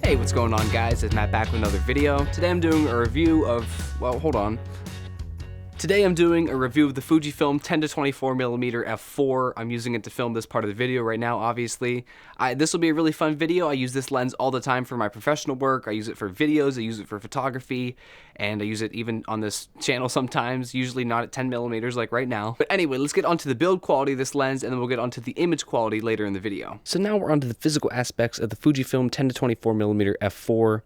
Hey, what's going on, guys? It's Matt back with another video. Today I'm doing a review of, well, hold on. Today I'm doing a review of the Fujifilm 10-24mm f4. I'm using it to film this part of the video right now, obviously. This will be a really fun video. I use this lens all the time for my professional work. I use it for videos, I use it for photography, and I use it even on this channel sometimes, usually not at 10mm like right now. But anyway, let's get onto the build quality of this lens, and then we'll get onto the image quality later in the video. So now we're onto the physical aspects of the Fujifilm 10-24mm f4.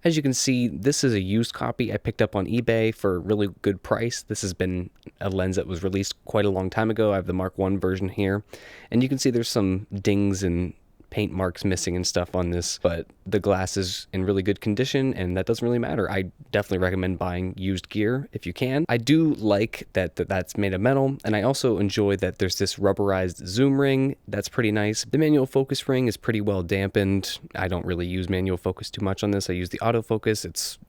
As you can see, this is a used copy I picked up on eBay for a really good price. This has been a lens that was released quite a long time ago. I have the Mark I version here, and you can see there's some dings and paint marks missing and stuff on this, but the glass is in really good condition, and that doesn't really matter. I definitely recommend buying used gear if you can. I do like that's made of metal, and I also enjoy that there's this rubberized zoom ring. That's pretty nice. The manual focus ring is pretty well dampened. I don't really use manual focus too much on this. I use the autofocus.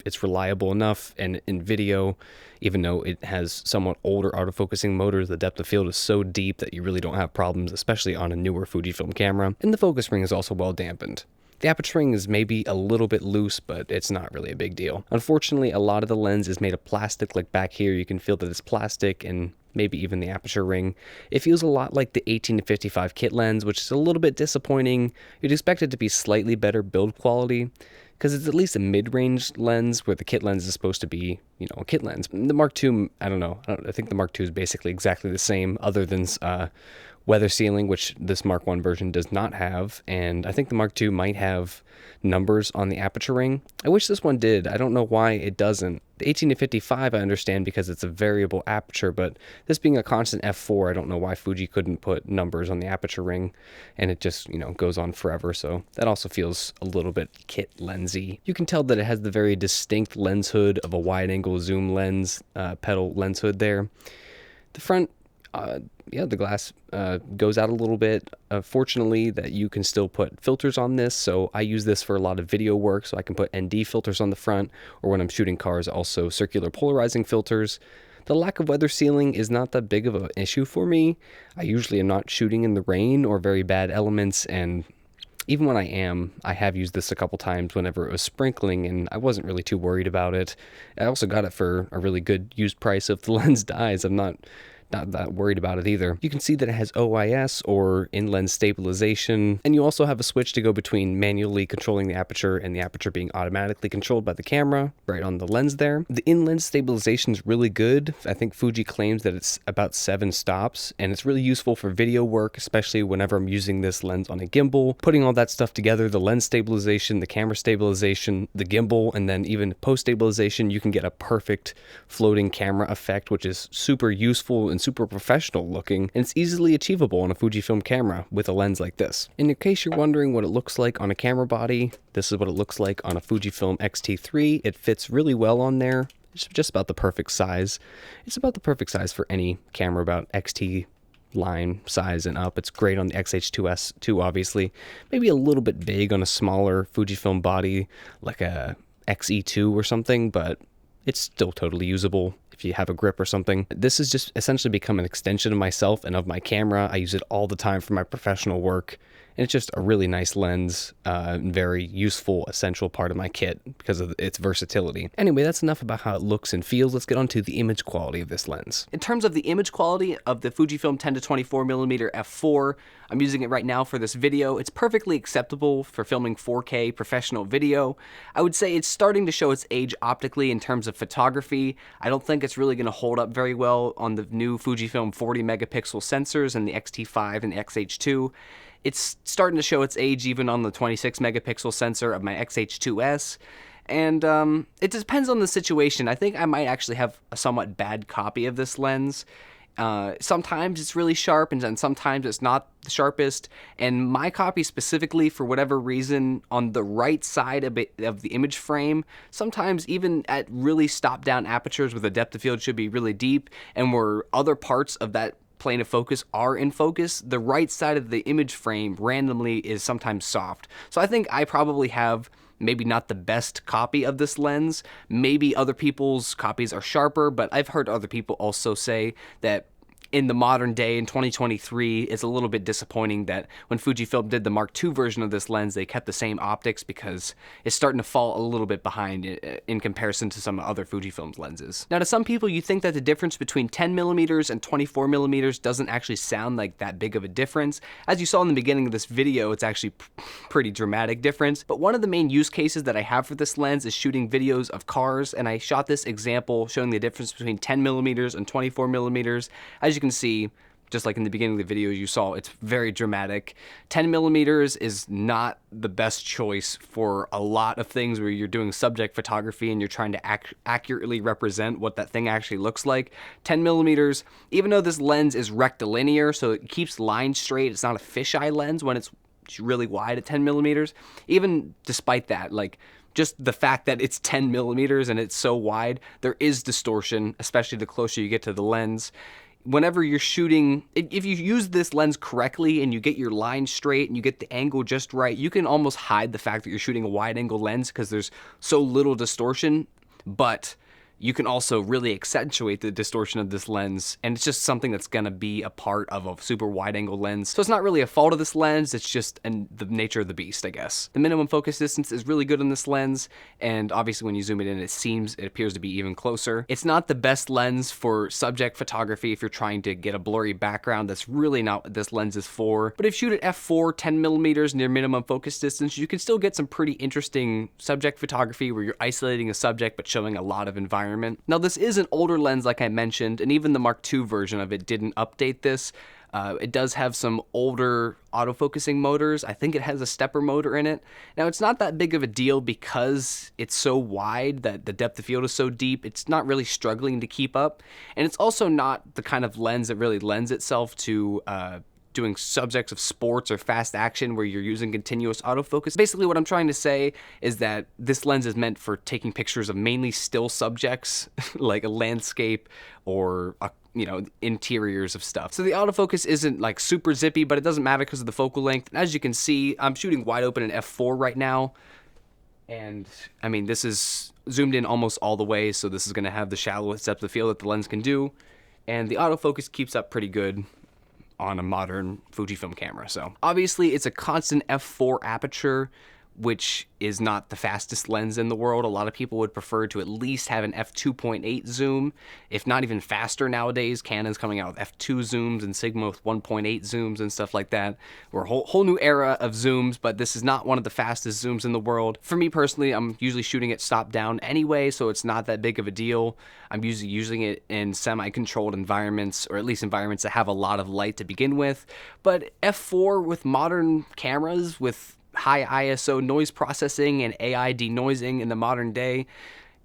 It's reliable enough, and in video, even though it has somewhat older autofocusing motors, the depth of field is so deep that you really don't have problems, especially on a newer Fujifilm camera. And the focus ring is also well dampened. The aperture ring is maybe a little bit loose, but it's not really a big deal. Unfortunately, a lot of the lens is made of plastic, like back here you can feel that it's plastic, and maybe even the aperture ring. It feels a lot like the 18-55 kit lens, which is a little bit disappointing. You'd expect it to be slightly better build quality, because it's at least a mid-range lens where the kit lens is supposed to be, you know, a kit lens. The Mark II, I don't know. I think the Mark II is basically exactly the same, other than weather sealing, which this Mark I version does not have, and I think the Mark II might have numbers on the aperture ring. I wish this one did. I don't know why it doesn't. The 18-55 I understand because it's a variable aperture, but this being a constant f4, I don't know why Fuji couldn't put numbers on the aperture ring, and it just, you know, goes on forever, so that also feels a little bit kit lensy. You can tell that it has the very distinct lens hood of a wide-angle zoom lens, pedal lens hood there. The front, yeah, the glass goes out a little bit. Fortunately, that you can still put filters on this, so I use this for a lot of video work, so I can put ND filters on the front, or when I'm shooting cars, also circular polarizing filters. The lack of weather sealing is not that big of an issue for me. I usually am not shooting in the rain or very bad elements, and even when I am, I have used this a couple times whenever it was sprinkling, and I wasn't really too worried about it. I also got it for a really good used price. If the lens dies, I'm not that worried about it either. You can see that it has OIS, or in-lens stabilization, and you also have a switch to go between manually controlling the aperture and the aperture being automatically controlled by the camera right on the lens there. The in-lens stabilization is really good. I think Fuji claims that it's about 7 stops, and it's really useful for video work, especially whenever I'm using this lens on a gimbal. Putting all that stuff together, the lens stabilization, the camera stabilization, the gimbal, and then even post-stabilization, you can get a perfect floating camera effect, which is super useful and super professional looking, and it's easily achievable on a Fujifilm camera with a lens like this. And in case you're wondering what it looks like on a camera body, this is what it looks like on a Fujifilm X-T3. It fits really well on there. It's just about the perfect size. It's about the perfect size for any camera about XT line size and up. It's great on the X-H2S too, obviously. Maybe a little bit big on a smaller Fujifilm body like a XE2 or something, but it's still totally usable if you have a grip or something. This has just essentially become an extension of myself and of my camera. I use it all the time for my professional work, and it's just a really nice lens, very useful, essential part of my kit because of its versatility. Anyway, that's enough about how it looks and feels. Let's get on to the image quality of this lens. In terms of the image quality of the Fujifilm 10-24mm f4, I'm using it right now for this video. It's perfectly acceptable for filming 4K professional video. I would say it's starting to show its age optically in terms of photography. I don't think it's really going to hold up very well on the new Fujifilm 40 megapixel sensors and the X-T5 and the X-H2. It's starting to show its age even on the 26 megapixel sensor of my X-H2S. And it depends on the situation. I think I might actually have a somewhat bad copy of this lens. Sometimes it's really sharp, and then sometimes it's not the sharpest. And my copy specifically, for whatever reason, on the right side of the image frame, sometimes even at really stopped down apertures where the depth of field should be really deep, and where other parts of that plane of focus are in focus, the right side of the image frame randomly is sometimes soft. So I think I probably have maybe not the best copy of this lens. Maybe other people's copies are sharper, but I've heard other people also say that in the modern day in 2023, it's a little bit disappointing that when Fujifilm did the Mark II version of this lens, they kept the same optics, because it's starting to fall a little bit behind in comparison to some other Fujifilm's lenses. Now, to some people, you think that the difference between 10mm and 24mm doesn't actually sound like that big of a difference. As you saw in the beginning of this video, it's actually pretty dramatic difference. But one of the main use cases that I have for this lens is shooting videos of cars, and I shot this example showing the difference between 10mm and 24mm. As you can see, just like in the beginning of the video you saw, it's very dramatic. 10mm is not the best choice for a lot of things where you're doing subject photography and you're trying to accurately represent what that thing actually looks like. 10mm, even though this lens is rectilinear, so it keeps lines straight, it's not a fisheye lens when it's really wide at 10mm. Even despite that, like, just the fact that it's 10mm and it's so wide, there is distortion, especially the closer you get to the lens. Whenever you're shooting, if you use this lens correctly and you get your line straight and you get the angle just right, you can almost hide the fact that you're shooting a wide angle lens because there's so little distortion. But you can also really accentuate the distortion of this lens, and it's just something that's gonna be a part of a super wide angle lens. So it's not really a fault of this lens, it's just the nature of the beast, I guess. The minimum focus distance is really good on this lens, and obviously when you zoom it in, it appears to be even closer. It's not the best lens for subject photography if you're trying to get a blurry background. That's really not what this lens is for. But if you shoot at f4, 10mm near minimum focus distance, you can still get some pretty interesting subject photography where you're isolating a subject but showing a lot of environment. Now, this is an older lens, like I mentioned, and even the Mark II version of it didn't update this. It does have some older autofocusing motors. I think it has a stepper motor in it. Now, it's not that big of a deal because it's so wide that the depth of field is so deep. It's not really struggling to keep up. And it's also not the kind of lens that really lends itself to doing subjects of sports or fast action where you're using continuous autofocus. Basically, what I'm trying to say is that this lens is meant for taking pictures of mainly still subjects, like a landscape or interiors of stuff. So the autofocus isn't like super zippy, but it doesn't matter because of the focal length. And as you can see, I'm shooting wide open in f4 right now. And I mean, this is zoomed in almost all the way, so this is going to have the shallowest depth of field that the lens can do. And the autofocus keeps up pretty good on a modern Fujifilm camera. So obviously it's a constant f4 aperture, which is not the fastest lens in the world. A lot of people would prefer to at least have an f2.8 zoom, if not even faster nowadays. Canon's coming out with f2 zooms and Sigma with 1.8 zooms and stuff like that. We're a whole new era of zooms, but this is not one of the fastest zooms in the world. For me personally, I'm usually shooting it stop down anyway, so it's not that big of a deal. I'm usually using it in semi-controlled environments, or at least environments that have a lot of light to begin with. But f4 with modern cameras, with high ISO noise processing and AI denoising in the modern day,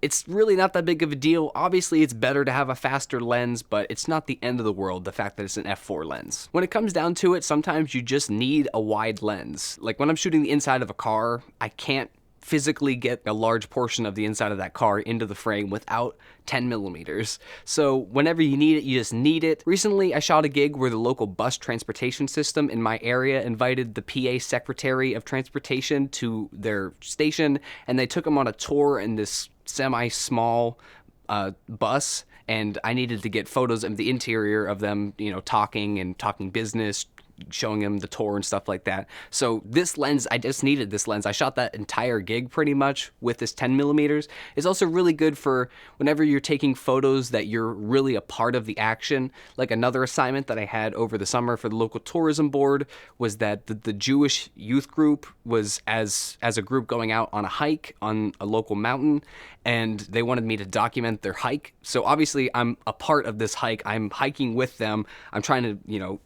it's really not that big of a deal. Obviously, it's better to have a faster lens, but it's not the end of the world, the fact that it's an f4 lens. When it comes down to it, sometimes you just need a wide lens. Like when I'm shooting the inside of a car, I can't physically get a large portion of the inside of that car into the frame without 10mm. So whenever you need it, you just need it. Recently, I shot a gig where the local bus transportation system in my area invited the PA Secretary of Transportation to their station, and they took him on a tour in this semi-small bus, and I needed to get photos of the interior of them, talking business, showing him the tour and stuff like that. So this lens, I just needed this lens. I shot that entire gig pretty much with this 10mm. It's also really good for whenever you're taking photos that you're really a part of the action. Like another assignment that I had over the summer for the local tourism board was that the Jewish youth group was as a group going out on a hike on a local mountain, and they wanted me to document their hike. So obviously I'm a part of this hike. I'm hiking with them. I'm trying to,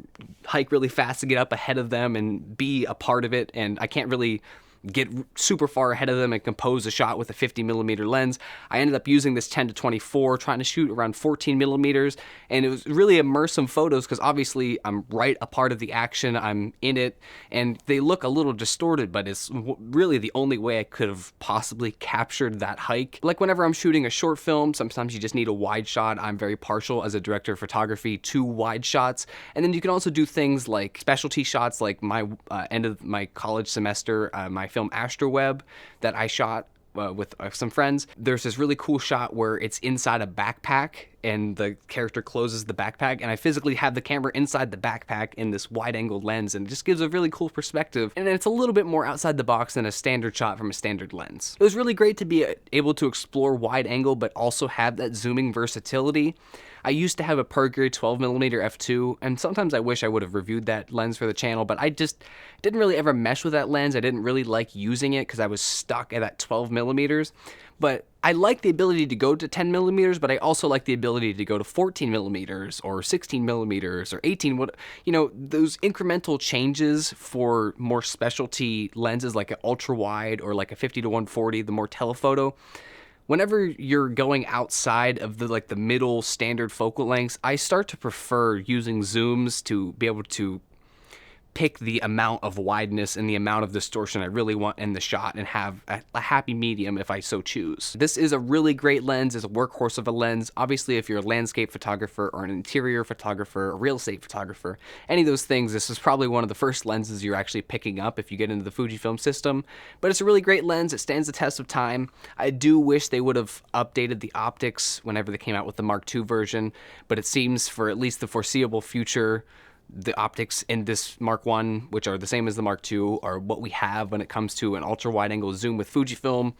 hike really fast to get up ahead of them and be a part of it, and I can't really get super far ahead of them and compose a shot with a 50mm lens. I ended up using this 10-24, trying to shoot around 14mm, and it was really immersive photos because obviously I'm right a part of the action, I'm in it, and they look a little distorted, but it's really the only way I could have possibly captured that hike. Like whenever I'm shooting a short film, sometimes you just need a wide shot. I'm very partial as a director of photography to wide shots, and then you can also do things like specialty shots, like my end of my college semester, my film Astroweb that I shot with some friends. There's this really cool shot where it's inside a backpack and the character closes the backpack, and I physically have the camera inside the backpack in this wide-angled lens, and it just gives a really cool perspective, and it's a little bit more outside the box than a standard shot from a standard lens. It was really great to be able to explore wide angle but also have that zooming versatility. I used to have a Pergri 12mm f2, and sometimes I wish I would have reviewed that lens for the channel, but I just didn't really ever mesh with that lens. I didn't really like using it because I was stuck at that 12mm. But I like the ability to go to 10mm, but I also like the ability to go to 14mm or 16mm or 18. Those incremental changes for more specialty lenses like an ultra wide or like a 50-140, the more telephoto. Whenever you're going outside of the middle standard focal lengths, I start to prefer using zooms to be able to pick the amount of wideness and the amount of distortion I really want in the shot and have a happy medium if I so choose. This is a really great lens. It's a workhorse of a lens. Obviously, if you're a landscape photographer or an interior photographer, a real estate photographer, any of those things, this is probably one of the first lenses you're actually picking up if you get into the Fujifilm system. But it's a really great lens. It stands the test of time. I do wish they would have updated the optics whenever they came out with the Mark II version, but it seems for at least the foreseeable future, the optics in this Mark I, which are the same as the Mark II, are what we have when it comes to an ultra wide angle zoom with Fujifilm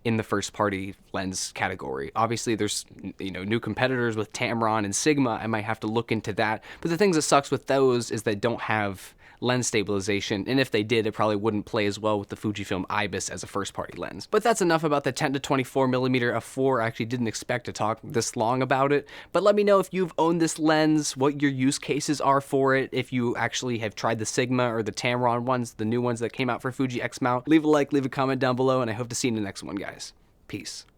in the first party lens category. Obviously there's new competitors with Tamron and Sigma. I might have to look into that, but the things that sucks with those is they don't have lens stabilization, and if they did, it probably wouldn't play as well with the Fujifilm IBIS as a first-party lens. But that's enough about the 10-24mm f4. I actually didn't expect to talk this long about it, but let me know if you've owned this lens, what your use cases are for it, if you actually have tried the Sigma or the Tamron ones, the new ones that came out for Fuji X mount. Leave a like, leave a comment down below, and I hope to see you in the next one, guys. Peace.